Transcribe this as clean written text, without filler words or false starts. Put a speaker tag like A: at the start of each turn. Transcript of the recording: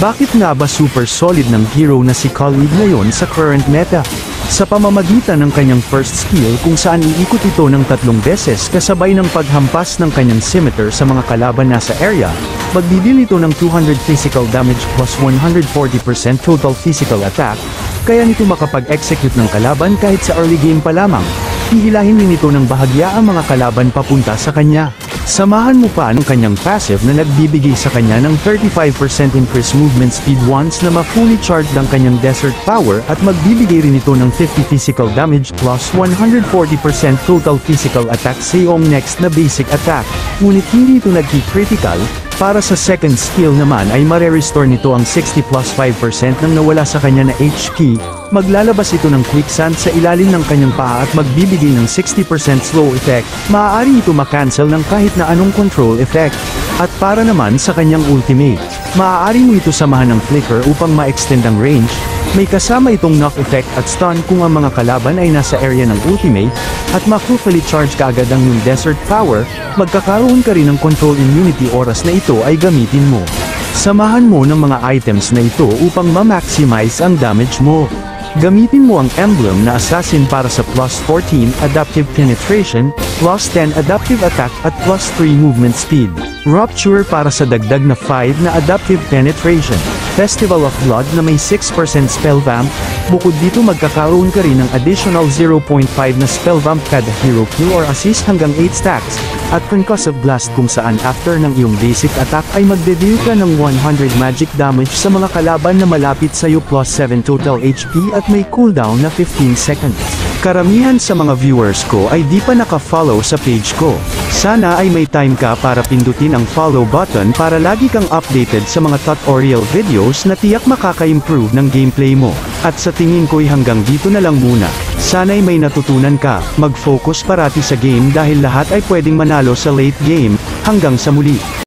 A: Bakit nga ba super solid ng hero na si Khalid ngayon sa current meta? Sa pamamagitan ng kanyang first skill kung saan iikot ito ng 3 beses kasabay ng paghampas ng kanyang scimitar sa mga kalaban nasa area, magdidil ito ng 200 physical damage plus 140% total physical attack, kaya nito makapag-execute ng kalaban kahit sa early game pa lamang. Hihilahin din ito ng bahagya ang mga kalaban papunta sa kanya. Samahan mo pa ng kanyang passive na nagbibigay sa kanya ng 35% increased movement speed once na ma-fully charged ang kanyang desert power at magbibigay rin ito ng 50 physical damage plus 140% total physical attack sa iyong next na basic attack. Ngunit hindi ito nagki-critical. Para sa second skill naman ay mare-restore nito ang 60 plus 5% ng nawala sa kanya na HP, maglalabas ito ng quicksand sa ilalim ng kanyang paa at magbibigay ng 60% slow effect, maaari ito makancel ng kahit na anong control effect. At para naman sa kanyang ultimate, maaari mo ito samahan ng flicker upang ma-extend ang range, may kasama itong knock effect at stun kung ang mga kalaban ay nasa area ng ultimate, at ma-fully charge kaagad ang yung desert power, magkakaroon ka rin ng control immunity oras na ito ay gamitin mo. Samahan mo ng mga items na ito upang ma-maximize ang damage mo. Gamitin mo ang emblem na assassin para sa plus 14 adaptive penetration, plus 10 adaptive attack at plus 3 movement speed. Rupture para sa dagdag na 5 na adaptive penetration. Festival of Blood na may 6% spell vamp, bukod dito magkakaroon ka rin ng additional 0.5 na spell vamp kada hero kill or assist hanggang 8 stacks, at Concussive Blast kung saan after ng iyong basic attack ay magde-deal ka ng 100 magic damage sa mga kalaban na malapit sa'yo plus 7 total HP at may cooldown na 15 seconds. Karamihan sa mga viewers ko ay di pa naka-follow sa page ko. Sana ay may time ka para pindutin ang follow button para lagi kang updated sa mga tutorial videos na tiyak makaka-improve ng gameplay mo. At sa tingin ko'y hanggang dito na lang muna. Sana'y may natutunan ka, mag-focus parati sa game dahil lahat ay pwedeng manalo sa late game. Hanggang sa muli.